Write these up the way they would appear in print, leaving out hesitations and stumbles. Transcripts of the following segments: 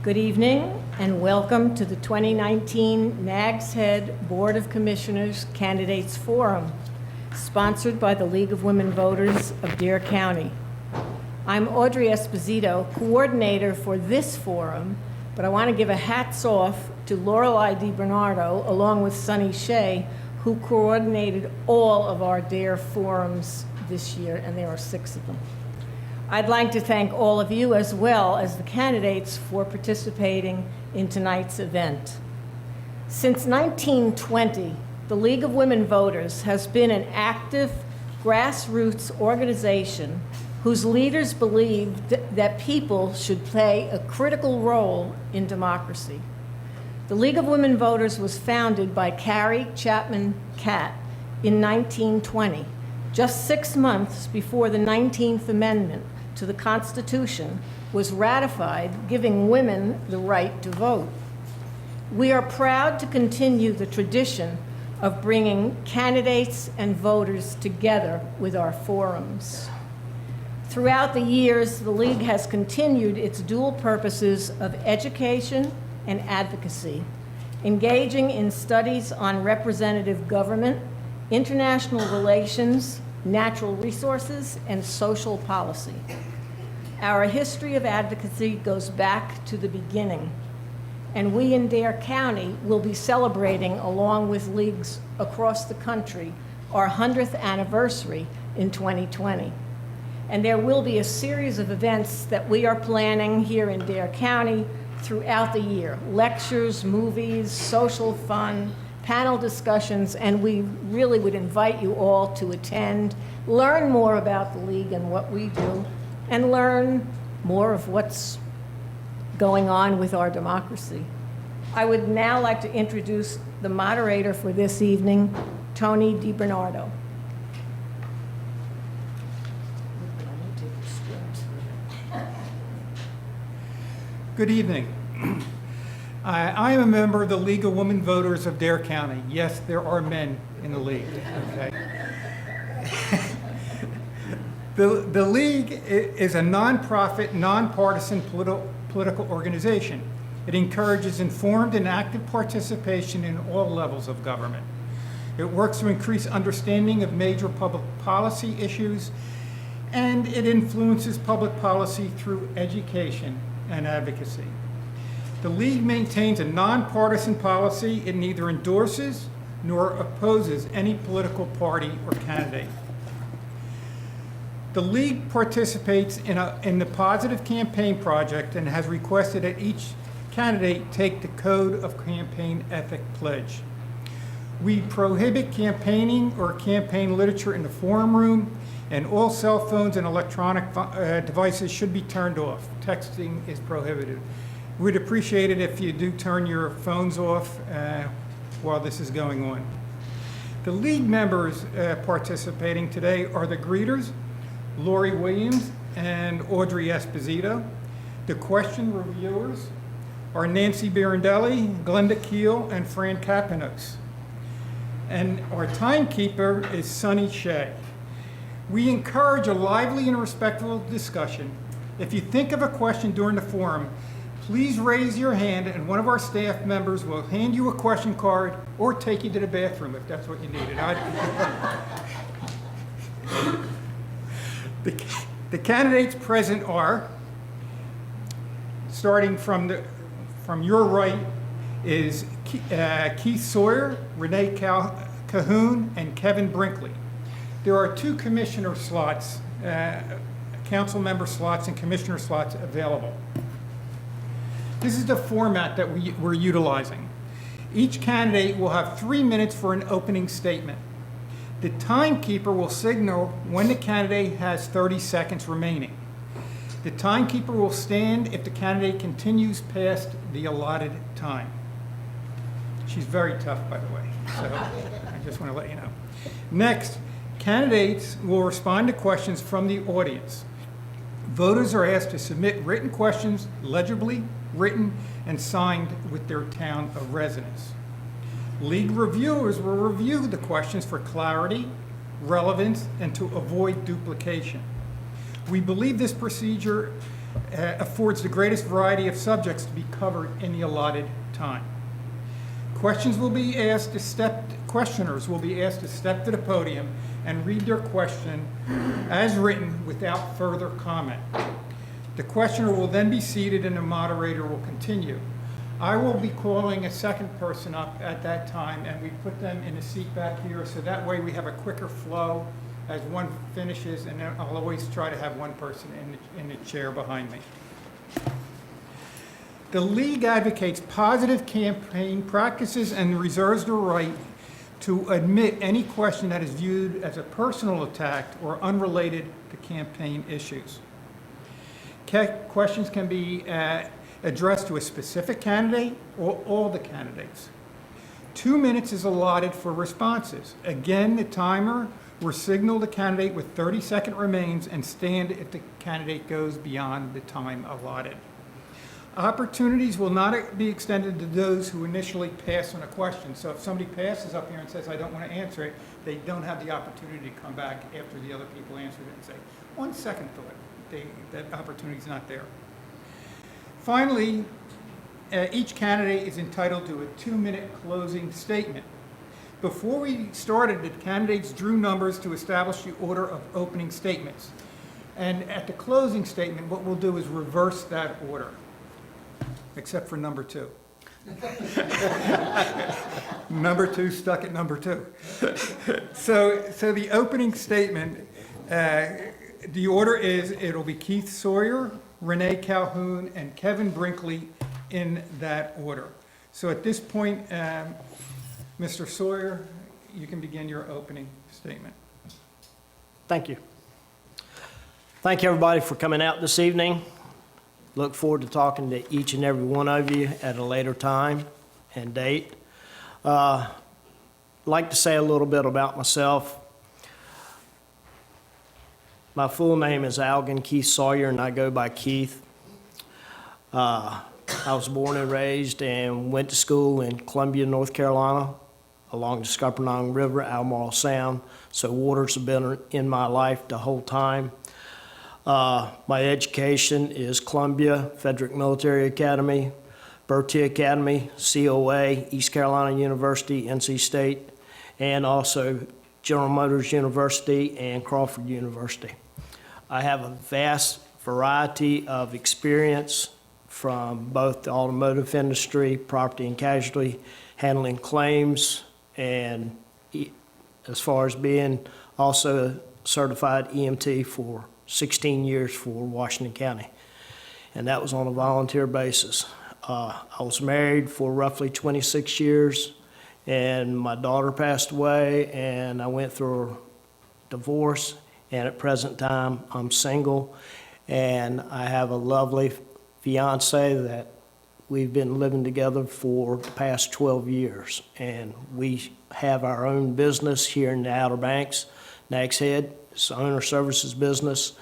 Good evening and welcome to the 2019 Nags Head Board of Commissioners Candidates Forum, sponsored by the League of Women Voters of Dare County. I'm Audrey Esposito, coordinator for this forum, but I want to give a hats off to Lorelei DiBernardo along with Sunny Shea, who coordinated all of our Dare forums this year, and there are 6 of them. I'd like to thank all of you as well as the candidates for participating in tonight's event. Since 1920, the League of Women Voters has been an active grassroots organization whose leaders believed that people should play a critical role in democracy. The League of Women Voters was founded by Carrie Chapman Catt in 1920, just 6 months before the 19th Amendment to the Constitution was ratified, giving women the right to vote. We are proud to continue the tradition of bringing candidates and voters together with our forums. Throughout the years, the League has continued its dual purposes of education and advocacy, engaging in studies on representative government, international relations, natural resources, and social policy. Our history of advocacy goes back to the beginning, and we in Dare County will be celebrating, along with leagues across the country, our 100th anniversary in 2020. And there will be a series of events that we are planning here in Dare County throughout the year: lectures, movies, social fun, panel discussions, and we really would invite you all to attend, learn more about the League and what we do, and learn more of what's going on with our democracy. I would now like to introduce the moderator for this evening, Tony DiBernardo. Good evening. I am a member of the League of Women Voters of Dare County. Yes, there are men in the League, okay? The League is a nonprofit, nonpartisan political organization. It encourages informed and active participation in all levels of government. It works to increase understanding of major public policy issues, and it influences public policy through education and advocacy. The League maintains a nonpartisan policy. It neither endorses nor opposes any political party or candidate. The League participates in the Positive Campaign Project and has requested that each candidate take the Code of Campaign Ethic Pledge. We prohibit campaigning or campaign literature in the forum room, and all cell phones and electronic devices should be turned off. Texting is prohibited. We'd appreciate it if you do turn your phones off while this is going on. The League members participating today are the greeters, Lori Williams and Audrey Esposito. The question reviewers are Nancy Birondelli, Glenda Keel, and Fran Kapanos. And our timekeeper is Sunny Shea. We encourage a lively and respectful discussion. If you think of a question during the forum, please raise your hand and one of our staff members will hand you a question card or take you to the bathroom if that's what you needed. The candidates present are, starting from your right, is Keith Sawyer, Renee Cahoon, and Kevin Brinkley. There are 2 commissioner slots, council member slots and commissioner slots available. This is the format that we're utilizing. Each candidate will have 3 minutes for an opening statement. The timekeeper will signal when the candidate has 30 seconds remaining. The timekeeper will stand if the candidate continues past the allotted time. She's very tough, by the way, so I just want to let you know. Next, candidates will respond to questions from the audience. Voters are asked to submit written questions, legibly written and signed with their town of residence. League reviewers will review the questions for clarity, relevance, and to avoid duplication. We believe this procedure affords the greatest variety of subjects to be covered in the allotted time. Questioners will be asked to step to the podium and read their question as written without further comment. The questioner will then be seated and the moderator will continue. I will be calling a second person up at that time, and we put them in a seat back here, so that way we have a quicker flow as one finishes, and then I'll always try to have one person in the chair behind me. The League advocates positive campaign practices and reserves the right to admit any question that is viewed as a personal attack or unrelated to campaign issues. Questions can be addressed to a specific candidate or all the candidates. 2 minutes is allotted for responses. Again, the timer will signal the candidate with 30-second remains and stand if the candidate goes beyond the time allotted. Opportunities will not be extended to those who initially pass on a question. So if somebody passes up here and says, I don't want to answer it, they don't have the opportunity to come back after the other people answered it and say, on second thought, that opportunity is not there. Finally, each candidate is entitled to a 2-minute closing statement. Before we started, the candidates drew numbers to establish the order of opening statements. And at the closing statement, what we'll do is reverse that order, except for number 2. Number 2 stuck at number 2. So the opening statement, the order is, it'll be Keith Sawyer, Renee Calhoun, and Kevin Brinkley in that order. So at this point, Mr. Sawyer, you can begin your opening statement. Thank you. Thank you, everybody, for coming out this evening. Look forward to talking to each and every one of you at a later time and date. I'd like to say a little bit about myself. My full name is Algan Keith Sawyer, and I go by Keith. I was born and raised and went to school in Columbia, North Carolina, along the Scuppernong River, Albemarle Sound, so waters have been in my life the whole time. My education is Columbia, Frederick Military Academy, Bertie Academy, COA, East Carolina University, NC State, and also General Motors University and Crawford University. I have a vast variety of experience from both the automotive industry, property and casualty, handling claims, and as far as being also a certified EMT for 16 years for Washington County. And that was on a volunteer basis. I was married for roughly 26 years, and my daughter passed away, and I went through a divorce, and at present time, I'm single, and I have a lovely fiance that we've been living together for the past 12 years, and we have our own business here in the Outer Banks, Nags Head. It's an owner services business,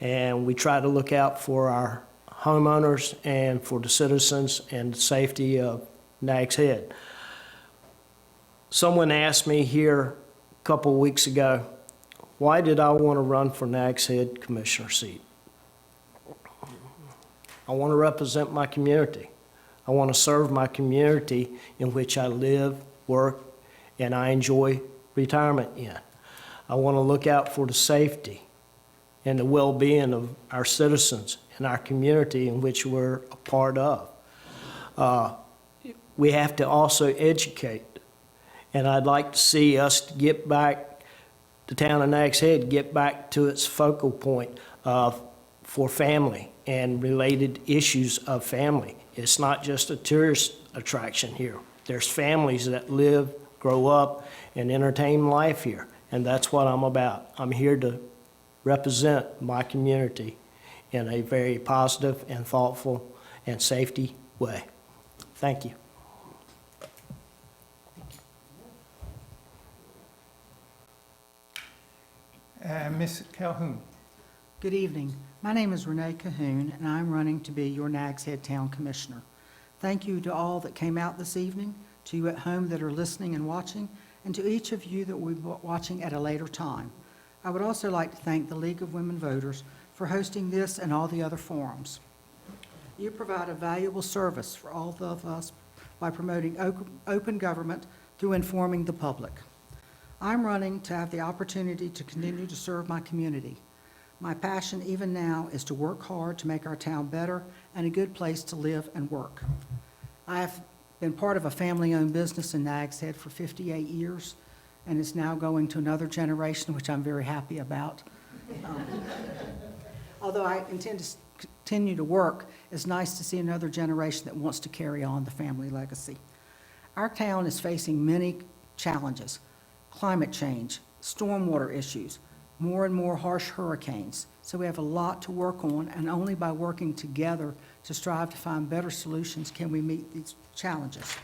and we try to look out for our homeowners and for the citizens and the safety of Nags Head. Someone asked me here a couple of weeks ago, why did I want to run for Nags Head commissioner seat? I want to represent my community. I want to serve my community in which I live, work, and I enjoy retirement in. I want to look out for the safety and the well-being of our citizens and our community in which we're a part of. We have to also educate, and I'd like to see us get back, the town of Nags Head, get back to its focal point for family and related issues of family. It's not just a tourist attraction here. There's families that live, grow up, and entertain life here, and that's what I'm about. I'm here to represent my community in a very positive and thoughtful and safety way. Thank you. Ms. Calhoun. Good evening. My name is Renee Cahoon, and I'm running to be your Nags Head Town Commissioner. Thank you to all that came out this evening, to you at home that are listening and watching, and to each of you that will be watching at a later time. I would also like to thank the League of Women Voters for hosting this and all the other forums. You provide a valuable service for all of us by promoting open government through informing the public. I'm running to have the opportunity to continue to serve my community. My passion even now is to work hard to make our town better and a good place to live and work. I have been part of a family-owned business in Nags Head for 58 years, and it's now going to another generation, which I'm very happy about. Although I intend to continue to work, it's nice to see another generation that wants to carry on the family legacy. Our town is facing many challenges: climate change, stormwater issues, more and more harsh hurricanes. So we have a lot to work on, and only by working together to strive to find better solutions can we meet these challenges.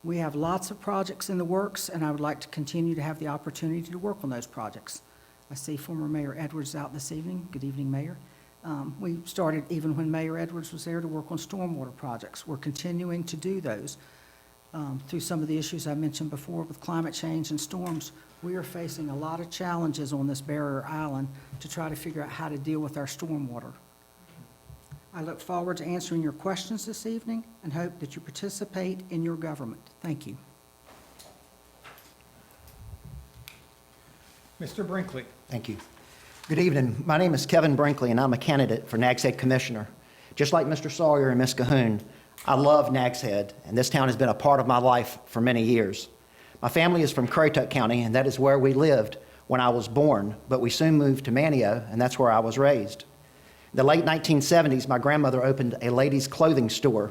We have lots of projects in the works, and I would like to continue to have the opportunity to work on those projects. I see former Mayor Edwards out this evening. Good evening, Mayor. We started, even when Mayor Edwards was there, to work on stormwater projects. We're continuing to do those. Through some of the issues I mentioned before with climate change and storms, we are facing a lot of challenges on this barrier island to try to figure out how to deal with our stormwater. I look forward to answering your questions this evening and hope that you participate in your government. Thank you. Mr. Brinkley. Thank you. Good evening. My name is Kevin Brinkley, and I'm a candidate for Nags Head Commissioner. Just like Mr. Sawyer and Ms. Cahoon, I love Nags Head, and this town has been a part of my life for many years. My family is from Currituck County, and that is where we lived when I was born, but we soon moved to Manteo, and that's where I was raised. In the late 1970s, my grandmother opened a ladies' clothing store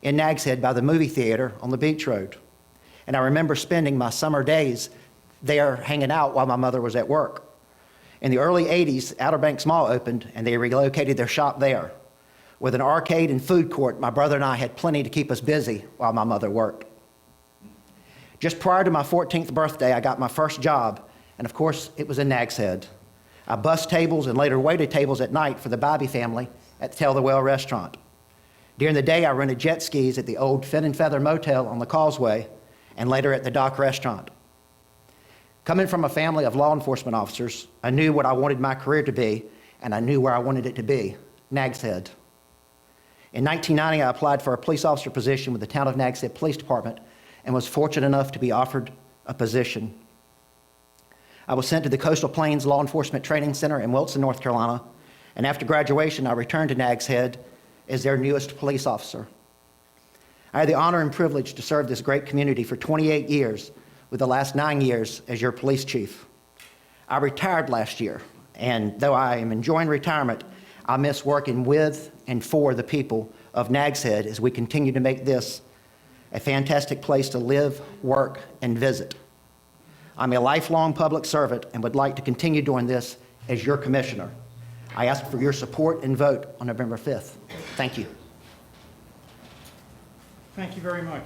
in Nags Head by the movie theater on the beach road. And I remember spending my summer days there hanging out while my mother was at work. In the early 80s, Outer Banks Mall opened, and they relocated their shop there. With an arcade and food court, my brother and I had plenty to keep us busy while my mother worked. Just prior to my 14th birthday, I got my first job, and of course, it was in Nags Head. I bussed tables and later waited tables at night for the Bobby family at the Tell the Well restaurant. During the day, I rented jet skis at the old Fin and Feather Motel on the Causeway, and later at the Dock restaurant. Coming from a family of law enforcement officers, I knew what I wanted my career to be, and I knew where I wanted it to be, Nags Head. In 1990, I applied for a police officer position with the Town of Nags Head Police Department and was fortunate enough to be offered a position. I was sent to the Coastal Plains Law Enforcement Training Center in Wilson, North Carolina, and after graduation, I returned to Nags Head as their newest police officer. I had the honor and privilege to serve this great community for 28 years, with the last 9 years as your police chief. I retired last year, and though I am enjoying retirement, I miss working with and for the people of Nags Head as we continue to make this a fantastic place to live, work, and visit. I'm a lifelong public servant and would like to continue doing this as your commissioner. I ask for your support and vote on November 5th. Thank you. Thank you very much.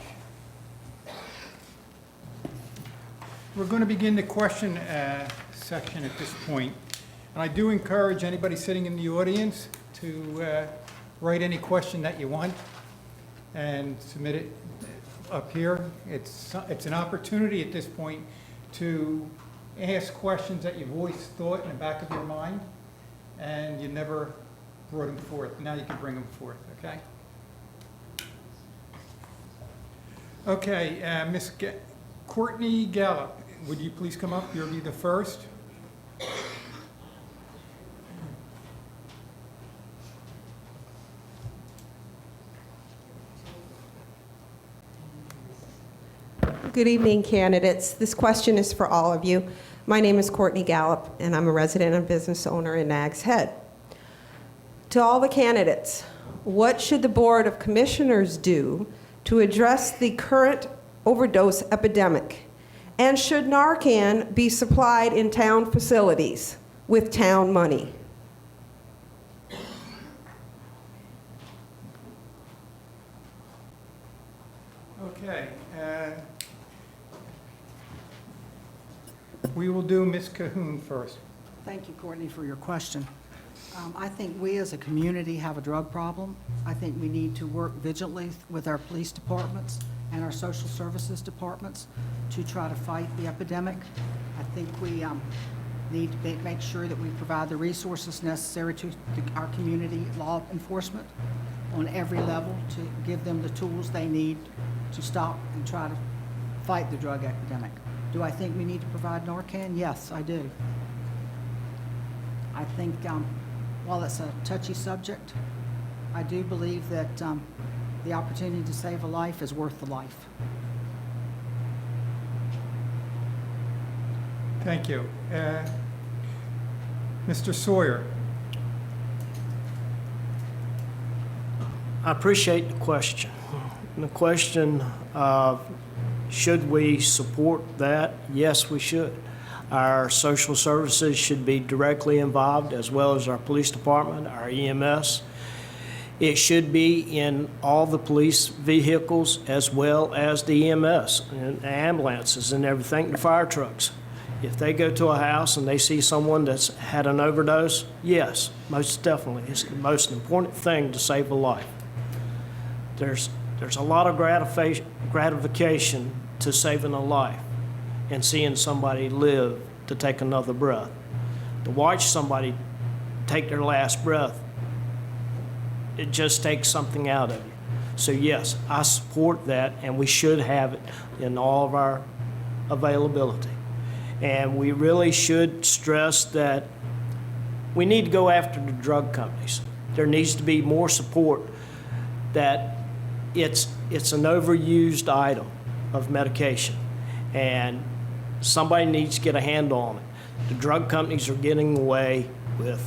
We're going to begin the question section at this point. And I do encourage anybody sitting in the audience to write any question that you want and submit it up here. It's an opportunity at this point to ask questions that you've always thought in the back of your mind and you never brought them forth. Now you can bring them forth, okay? Okay, Ms. Courtney Gallup, would you please come up? You'll be the first. Good evening, candidates. This question is for all of you. My name is Courtney Gallup, and I'm a resident and business owner in Nags Head. To all the candidates, what should the Board of Commissioners do to address the current overdose epidemic? And should Narcan be supplied in town facilities with town money? Okay. We will do Ms. Cahoon first. Thank you, Courtney, for your question. I think we as a community have a drug problem. I think we need to work vigilantly with our police departments and our social services departments to try to fight the epidemic. I think we need to make sure that we provide the resources necessary to our community law enforcement on every level to give them the tools they need to stop and try to fight the drug epidemic. Do I think we need to provide Narcan? Yes, I do. I think while it's a touchy subject, I do believe that the opportunity to save a life is worth the life. Thank you. Mr. Sawyer? I appreciate the question. The question of should we support that? Yes, we should. Our social services should be directly involved, as well as our police department, our EMS. It should be in all the police vehicles, as well as the EMS and ambulances and everything, the fire trucks. If they go to a house and they see someone that's had an overdose, yes, most definitely. It's the most important thing to save a life. There's a lot of gratification to saving a life and seeing somebody live to take another breath. To watch somebody take their last breath, it just takes something out of you. So yes, I support that, and we should have it in all of our availability. And we really should stress that we need to go after the drug companies. There needs to be more support that it's an overused item of medication, and somebody needs to get a handle on it. The drug companies are getting away with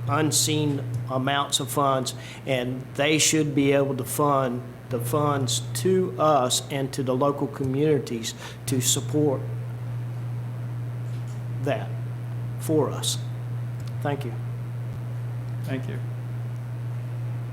unseen amounts of funds, and they should be able to fund the funds to us and to the local communities to support that for us. Thank you. Thank you.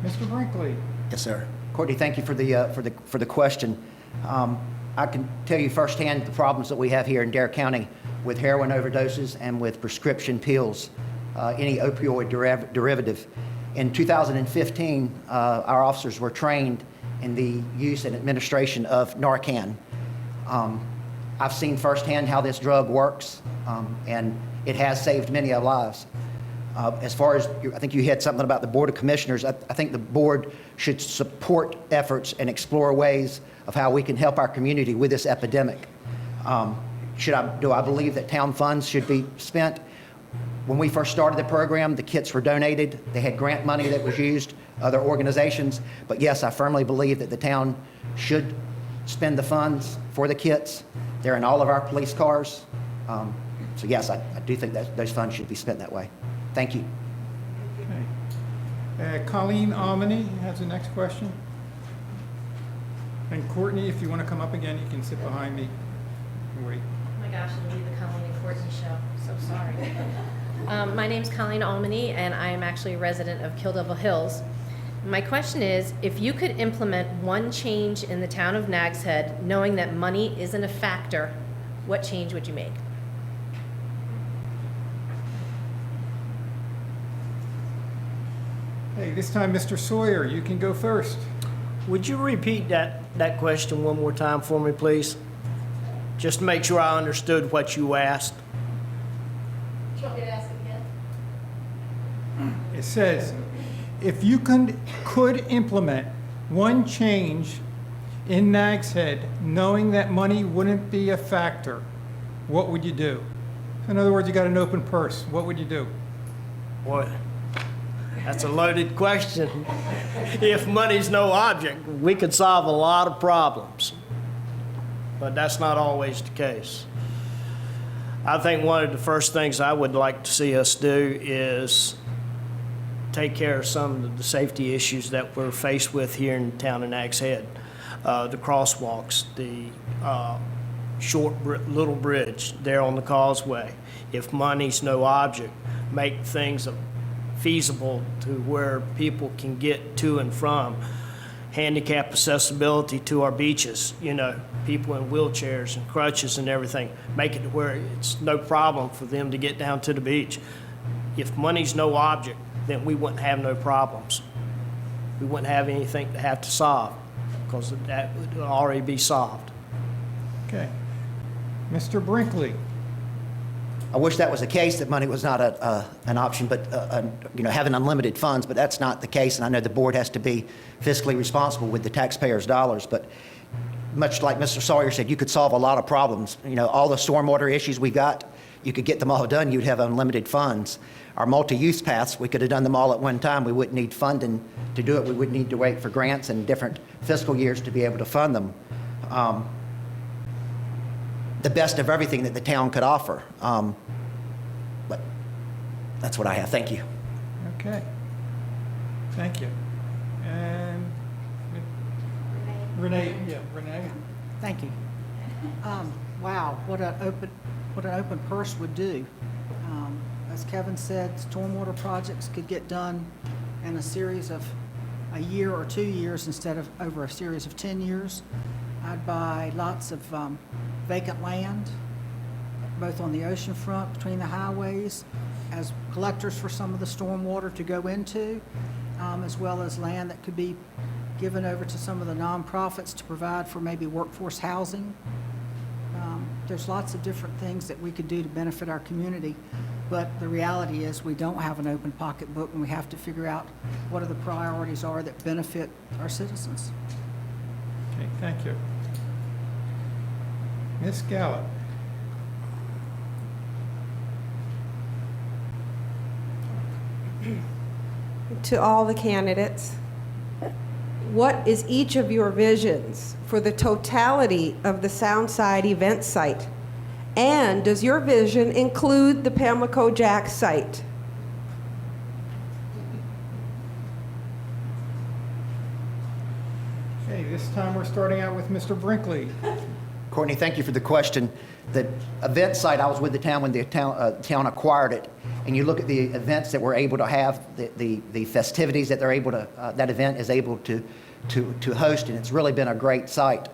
Mr. Brinkley? Yes, sir. Courtney, thank you for the question. I can tell you firsthand the problems that we have here in Dare County with heroin overdoses and with prescription pills, any opioid derivative. In 2015, our officers were trained in the use and administration of Narcan. I've seen firsthand how this drug works, and it has saved many lives. As far as, I think you had something about the Board of Commissioners, I think the board should support efforts and explore ways of how we can help our community with this epidemic. Do I believe that town funds should be spent? When we first started the program, the kits were donated. They had grant money that was used, other organizations. But yes, I firmly believe that the town should spend the funds for the kits. They're in all of our police cars. So yes, I do think that those funds should be spent that way. Thank you. Okay. Colleen Almany has the next question. And Courtney, if you want to come up again, you can sit behind me and wait. Oh my gosh, it'll be the Colleen and Courtney show. So sorry. My name's Colleen Almany, and I am actually a resident of Kill Devil Hills. My question is, if you could implement one change in the town of Nags Head, knowing that money isn't a factor, what change would you make? Hey, this time, Mr. Sawyer, you can go first. Would you repeat that question one more time for me, please? Just to make sure I understood what you asked. Do you want me to ask it again? It says, if you could implement one change in Nags Head, knowing that money wouldn't be a factor, what would you do? In other words, you got an open purse. What would you do? Boy, that's a loaded question. If money's no object, we could solve a lot of problems. But that's not always the case. I think one of the first things I would like to see us do is take care of some of the safety issues that we're faced with here in the town of Nags Head. The crosswalks, the little bridge there on the causeway. If money's no object, make things feasible to where people can get to and from. Handicap accessibility to our beaches, people in wheelchairs and crutches and everything. Make it to where it's no problem for them to get down to the beach. If money's no object, then we wouldn't have no problems. We wouldn't have anything to have to solve because that would already be solved. Okay. Mr. Brinkley? I wish that was the case, that money was not an option, but, having unlimited funds, but that's not the case, and I know the board has to be fiscally responsible with the taxpayers' dollars, but much like Mr. Sawyer said, you could solve a lot of problems. All the stormwater issues we got, you could get them all done, you'd have unlimited funds. Our multi-use paths, we could have done them all at one time. We wouldn't need funding to do it. We wouldn't need to wait for grants and different fiscal years to be able to fund them. The best of everything that the town could offer. But that's what I have. Thank you. Okay. Thank you. And Renee, Renee. Thank you. Wow, what an open purse would do. As Kevin said, stormwater projects could get done in a series of a year or 2 years instead of over a series of 10 years. I'd buy lots of vacant land, both on the ocean front, between the highways, as collectors for some of the stormwater to go into, as well as land that could be given over to some of the nonprofits to provide for maybe workforce housing. There's lots of different things that we could do to benefit our community, but the reality is we don't have an open pocketbook, and we have to figure out what are the priorities are that benefit our citizens. Okay, thank you. Ms. Gallup. To all the candidates, what is each of your visions for the totality of the Soundside event site? And does your vision include the Pamlico Jack site? Okay, this time we're starting out with Mr. Brinkley. Courtney, thank you for the question. The event site, I was with the town when the town acquired it, and you look at the events that we're able to have, the festivities that they're able to, that event is able to host, and it's really been a great site.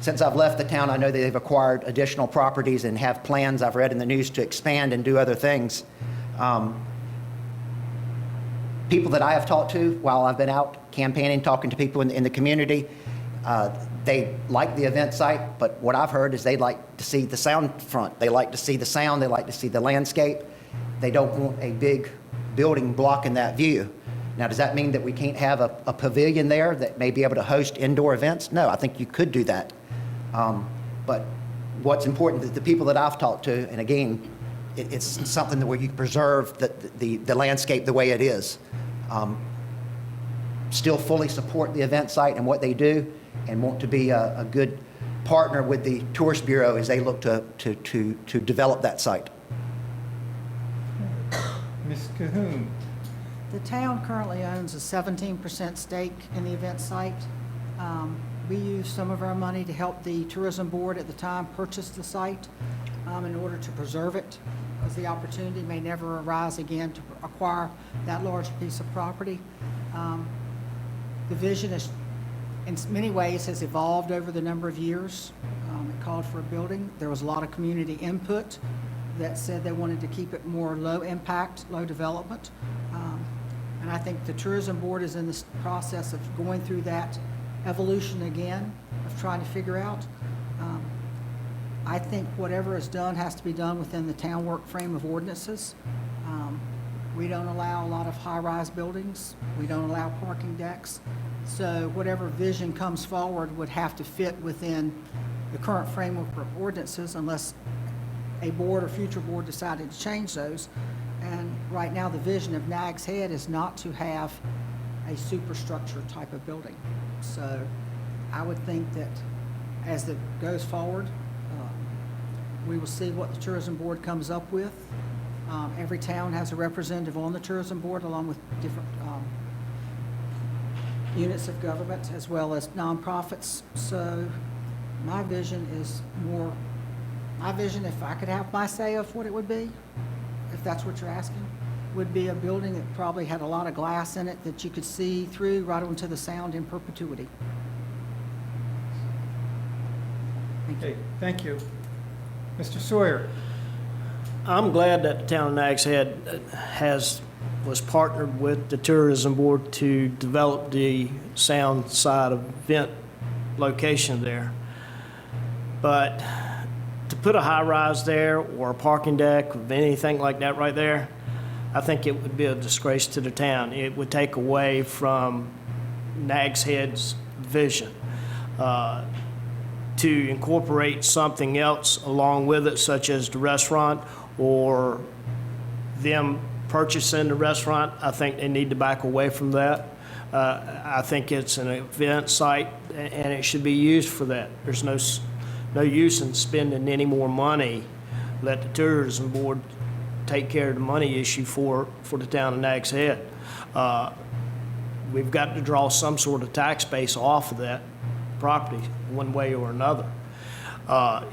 Since I've left the town, I know that they've acquired additional properties and have plans, I've read in the news, to expand and do other things. People that I have talked to while I've been out campaigning, talking to people in the community, they like the event site, but what I've heard is they like to see the sound front. They like to see the sound, they like to see the landscape. They don't want a big building blocking that view. Now, does that mean that we can't have a pavilion there that may be able to host indoor events? No, I think you could do that. But what's important is the people that I've talked to, and again, it's something that where you preserve the landscape the way it is. Still fully support the event site and what they do, and want to be a good partner with the Tourist Bureau as they look to develop that site. Ms. Cahoon. The town currently owns a 17% stake in the event site. We used some of our money to help the tourism board at the time purchase the site in order to preserve it, because the opportunity may never arise again to acquire that large piece of property. The vision is, in many ways, has evolved over the number of years. It called for a building. There was a lot of community input that said they wanted to keep it more low impact, low development. And I think the tourism board is in the process of going through that evolution again, of trying to figure out. I think whatever is done has to be done within the town work frame of ordinances. We don't allow a lot of high-rise buildings. We don't allow parking decks. So whatever vision comes forward would have to fit within the current framework of ordinances, unless a board or future board decided to change those. And right now, the vision of Nags Head is not to have a superstructure type of building. So I would think that as it goes forward, we will see what the tourism board comes up with. Every town has a representative on the tourism board, along with different units of government as well as nonprofits. So my vision is more, if I could have my say of what it would be, if that's what you're asking, would be a building that probably had a lot of glass in it that you could see through right onto the sound in perpetuity. Thank you. Okay, thank you. Mr. Sawyer. I'm glad that the town of Nags Head was partnered with the tourism board to develop the sound side event location there. But to put a high-rise there or a parking deck of anything like that right there, I think it would be a disgrace to the town. It would take away from Nags Head's vision. To incorporate something else along with it, such as the restaurant or them purchasing the restaurant, I think they need to back away from that. I think it's an event site and it should be used for that. There's no use in spending any more money. Let the tourism board take care of the money issue for the town of Nags Head. We've got to draw some sort of tax base off of that property one way or another.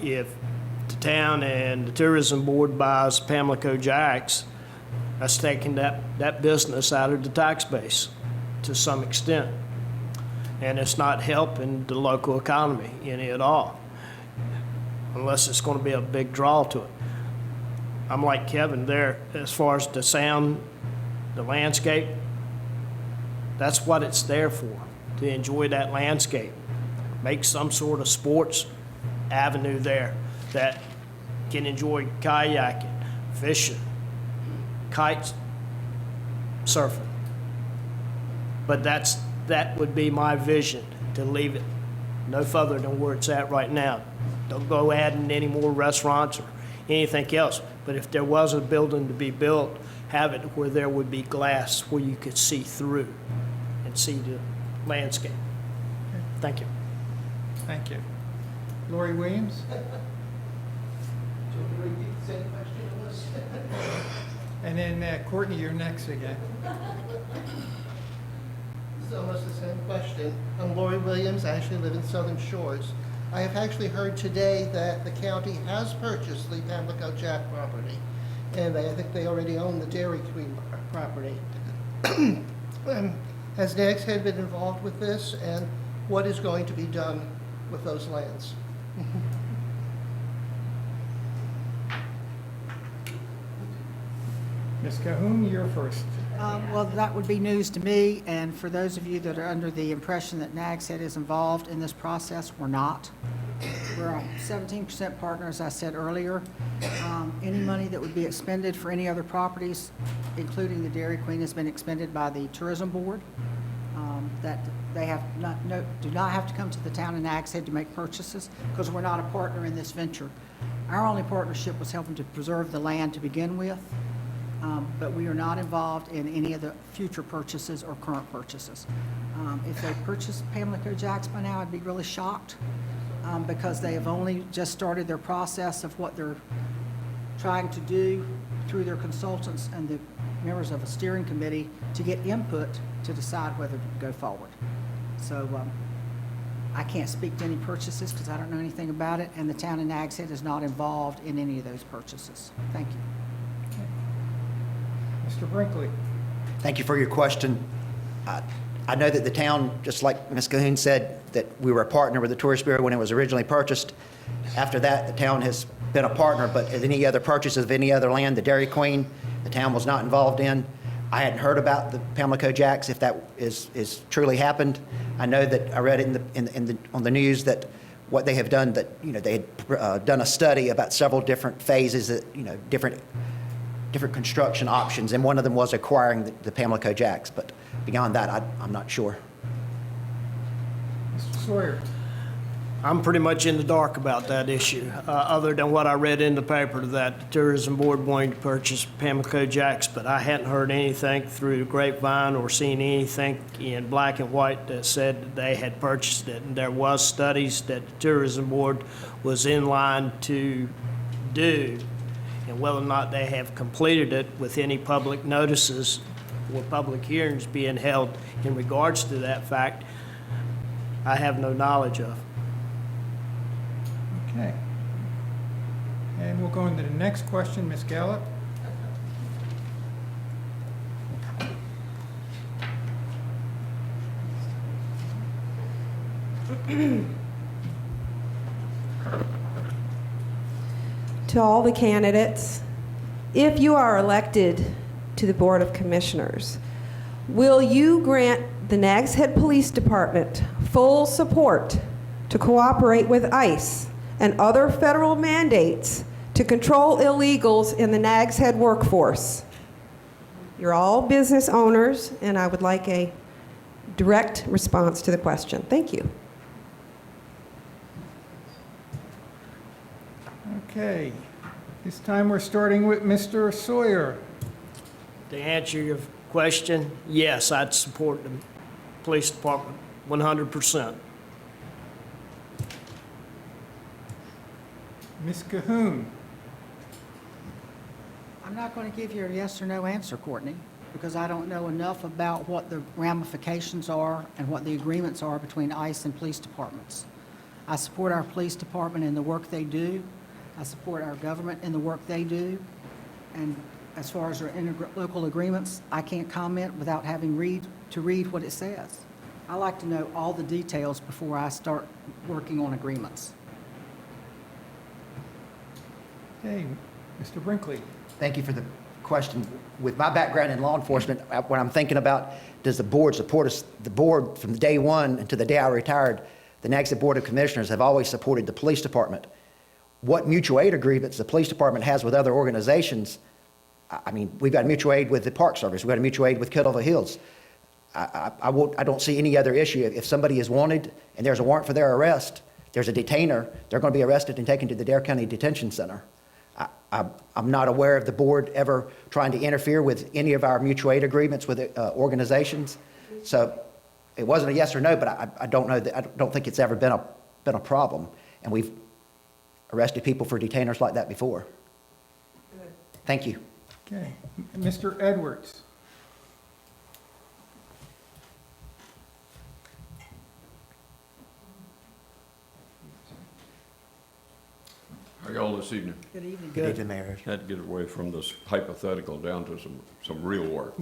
If the town and the tourism board buys Pamlico Jacks, that's taking that business out of the tax base to some extent. And it's not helping the local economy any at all, unless it's going to be a big draw to it. I'm like Kevin there, as far as the sound, the landscape, that's what it's there for, to enjoy that landscape. Make some sort of sports avenue there that can enjoy kayaking, fishing, kites, surfing. But that would be my vision, to leave it no further than where it's at right now. Don't go adding any more restaurants or anything else. But if there was a building to be built, have it where there would be glass where you could see through and see the landscape. Thank you. Thank you. Lori Williams? And then Courtney, you're next again. It's almost the same question. I'm Lori Williams. I actually live in Southern Shores. I have actually heard today that the county has purchased the Pamlico Jack property, and I think they already own the Dairy Queen property. Has Nags Head been involved with this, and what is going to be done with those lands? Ms. Cahoon, you're first. Well, that would be news to me, and for those of you that are under the impression that Nags Head is involved in this process, we're not. We're a 17% partner, as I said earlier. Any money that would be expended for any other properties, including the Dairy Queen, has been expended by the Tourism Board. That they do not have to come to the town of Nags Head to make purchases, because we're not a partner in this venture. Our only partnership was helping to preserve the land to begin with. But we are not involved in any of the future purchases or current purchases. If they purchased Pamlico Jacks by now, I'd be really shocked, because they have only just started their process of what they're trying to do through their consultants and the members of a steering committee to get input to decide whether to go forward. So I can't speak to any purchases because I don't know anything about it, and the town of Nags Head is not involved in any of those purchases. Thank you. Mr. Brinkley? Thank you for your question. I know that the town, just like Ms. Cahoon said, that we were a partner with the Tourist Bureau when it was originally purchased. After that, the town has been a partner, but any other purchases of any other land, the Dairy Queen, the town was not involved in. I hadn't heard about the Pamlico Jacks, if that is truly happened. I know that I read it on the news that what they have done, that they had done a study about several different phases, that different construction options, and one of them was acquiring the Pamlico Jacks. But beyond that, I'm not sure. Mr. Sawyer? I'm pretty much in the dark about that issue, other than what I read in the paper that the tourism board wanted to purchase Pamlico Jacks, but I hadn't heard anything through the grapevine or seen anything in black and white that said that they had purchased it. And there was studies that the tourism board was in line to do, and whether or not they have completed it with any public notices or public hearings being held in regards to that fact, I have no knowledge of. Okay. And we'll go into the next question, Ms. Gallup. To all the candidates, if you are elected to the Board of Commissioners, will you grant the Nags Head Police Department full support to cooperate with ICE and other federal mandates to control illegals in the Nags Head workforce? You're all business owners, and I would like a direct response to the question. Thank you. Okay. This time we're starting with Mr. Sawyer. To answer your question, yes, I'd support the police department 100%. Ms. Cahoon. I'm not going to give you a yes or no answer, Courtney, because I don't know enough about what the ramifications are and what the agreements are between ICE and police departments. I support our police department in the work they do. I support our government in the work they do. And as far as our local agreements, I can't comment without having to read what it says. I like to know all the details before I start working on agreements. Okay, Mr. Brinkley. Thank you for the question. With my background in law enforcement, when I'm thinking about, does the board support us, the board from day one to the day I retired, the Nags Head Board of Commissioners have always supported the police department. What mutual aid agreements the police department has with other organizations, I mean, we've got mutual aid with the Park Service, we've got a mutual aid with Kittleville Hills. I don't see any other issue. If somebody is wanted and there's a warrant for their arrest, there's a detainer, they're going to be arrested and taken to the Dare County Detention Center. I'm not aware of the board ever trying to interfere with any of our mutual aid agreements with organizations. So it wasn't a yes or no, but I don't know that, I don't think it's ever been a problem. And we've arrested people for detainers like that before. Thank you. Okay, Mr. Edwards. How y'all this evening? Good evening. Good evening, Mayor. Had to get away from this hypothetical down to some real work.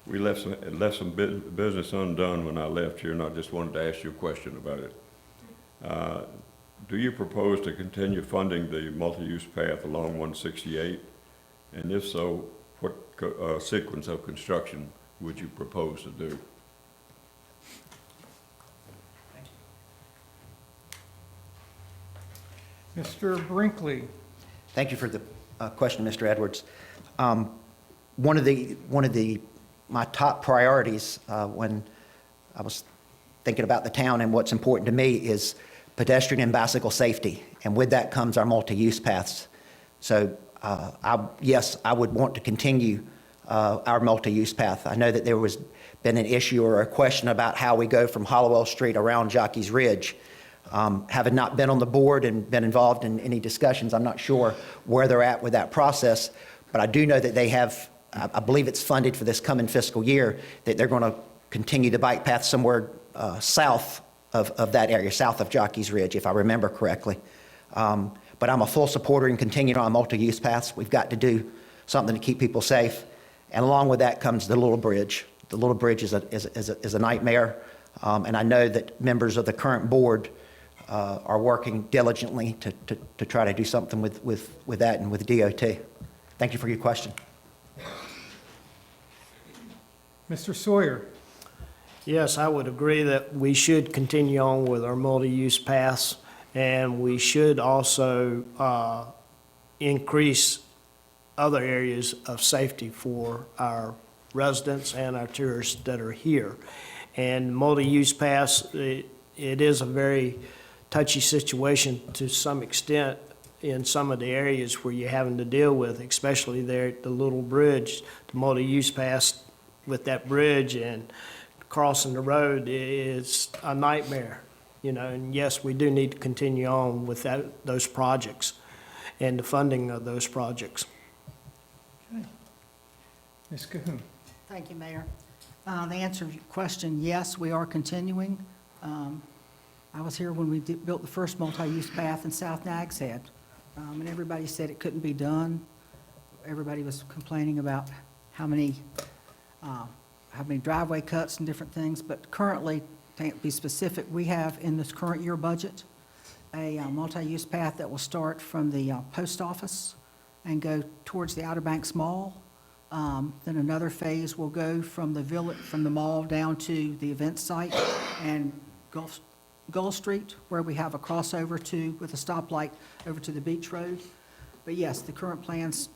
We left some business undone when I left here, and I just wanted to ask you a question about it. Do you propose to continue funding the multi-use path along 168? And if so, what sequence of construction would you propose to do? Mr. Brinkley. Thank you for the question, Mr. Edwards. One of my top priorities when I was thinking about the town and what's important to me is pedestrian and bicycle safety, and with that comes our multi-use paths. So yes, I would want to continue our multi-use path. I know that there was been an issue or a question about how we go from Hollowell Street around Jockey's Ridge. Having not been on the board and been involved in any discussions, I'm not sure where they're at with that process, but I do know that they have, I believe it's funded for this coming fiscal year, that they're going to continue the bike path somewhere south of that area, south of Jockey's Ridge, if I remember correctly. But I'm a full supporter in continuing on multi-use paths. We've got to do something to keep people safe. And along with that comes the Little Bridge. The Little Bridge is a nightmare, and I know that members of the current board are working diligently to try to do something with that and with DOT. Thank you for your question. Mr. Sawyer. Yes, I would agree that we should continue on with our multi-use paths, and we should also increase other areas of safety for our residents and our tourists that are here. And multi-use paths, it is a very touchy situation to some extent in some of the areas where you're having to deal with, especially there at the Little Bridge, the multi-use paths with that bridge and crossing the road is a nightmare, you know. And yes, we do need to continue on with those projects and the funding of those projects. Okay. Ms. Cahoon. Thank you, Mayor. The answer to your question, yes, we are continuing. I was here when we built the first multi-use path in South Nags Head, and everybody said it couldn't be done. Everybody was complaining about how many driveway cuts and different things, but currently, to be specific, we have in this current year budget a multi-use path that will start from the post office and go towards the Outer Banks Mall. Then another phase will go from the mall down to the event site and Gull Street, where we have a crossover with a stoplight over to the Beach Road. But yes, the current plans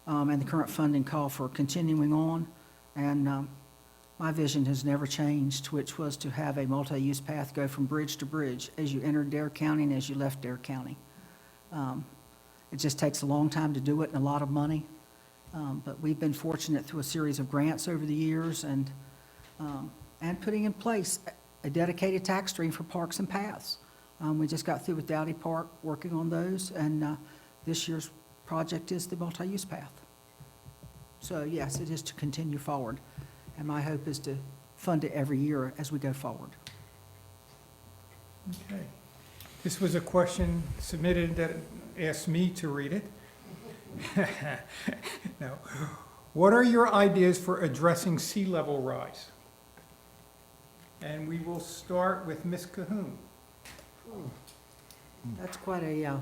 and the current funding call for continuing on. And my vision has never changed, which was to have a multi-use path go from bridge to bridge as you entered Dare County and as you left Dare County. It just takes a long time to do it and a lot of money. But we've been fortunate through a series of grants over the years and putting in place a dedicated tax stream for parks and paths. We just got through with Dowdy Park working on those, and this year's project is the multi-use path. So yes, it is to continue forward, and my hope is to fund it every year as we go forward. Okay. This was a question submitted that asked me to read it. No. What are your ideas for addressing sea level rise? And we will start with Ms. Cahoon. That's quite a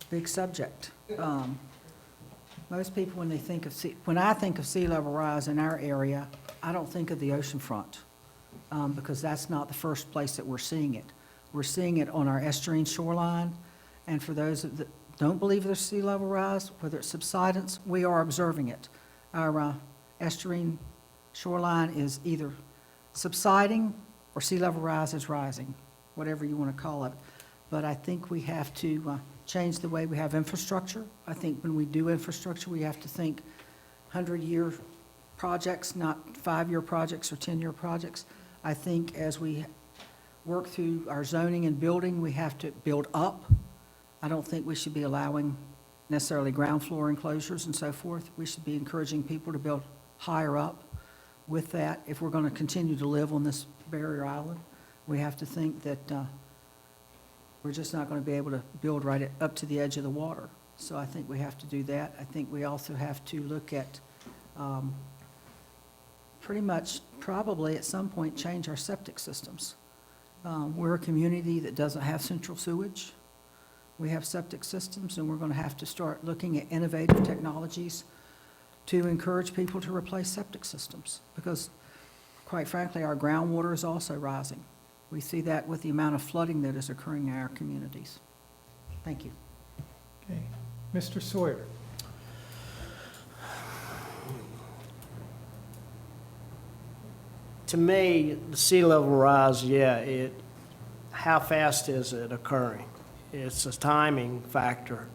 big subject. Most people, when I think of sea level rise in our area, I don't think of the ocean front, because that's not the first place that we're seeing it. We're seeing it on our estuarine shoreline, and for those that don't believe there's sea level rise, whether it's subsidence, we are observing it. Our estuarine shoreline is either subsiding or sea level rise is rising, whatever you want to call it. But I think we have to change the way we have infrastructure. I think when we do infrastructure, we have to think 100-year projects, not 5-year projects or 10-year projects. I think as we work through our zoning and building, we have to build up. I don't think we should be allowing necessarily ground floor enclosures and so forth. We should be encouraging people to build higher up. With that, if we're going to continue to live on this barrier island, we have to think that we're just not going to be able to build right up to the edge of the water. So I think we have to do that. I think we also have to look at pretty much probably at some point change our septic systems. We're a community that doesn't have central sewage. We have septic systems, and we're going to have to start looking at innovative technologies to encourage people to replace septic systems, because quite frankly, our groundwater is also rising. We see that with the amount of flooding that is occurring in our communities. Thank you. Okay. Mr. Sawyer. To me, the sea level rise, yeah, how fast is it occurring? It's a timing factor.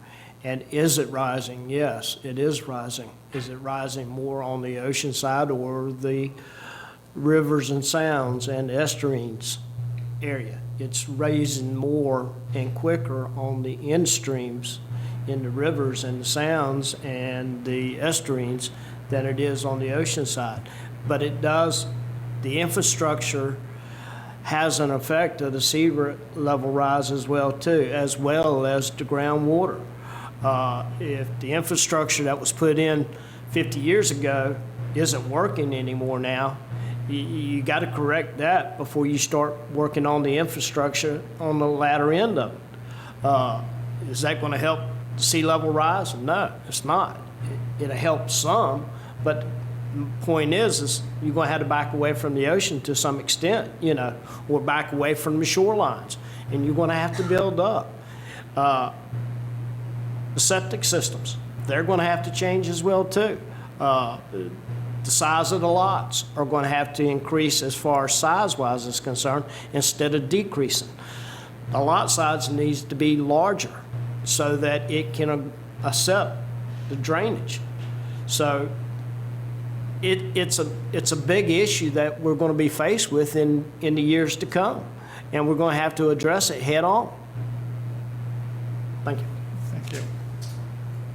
And is it rising? Yes, it is rising. Is it rising more on the ocean side or the rivers and sounds and estuaries area? It's raising more and quicker on the end streams in the rivers and the sounds and the estuaries than it is on the ocean side. But it does, the infrastructure has an effect of the sea level rise as well too, as well as the groundwater. If the infrastructure that was put in 50 years ago isn't working anymore now, you got to correct that before you start working on the infrastructure on the latter end of it. Is that going to help sea level rise? No, it's not. It'll help some, but the point is you're going to have to back away from the ocean to some extent, or back away from the shorelines, and you're going to have to build up. The septic systems, they're going to have to change as well too. The size of the lots are going to have to increase as far as size-wise is concerned instead of decreasing. The lot size needs to be larger so that it can accept the drainage. So it's a big issue that we're going to be faced with in the years to come, and we're going to have to address it head on. Thank you. Thank you.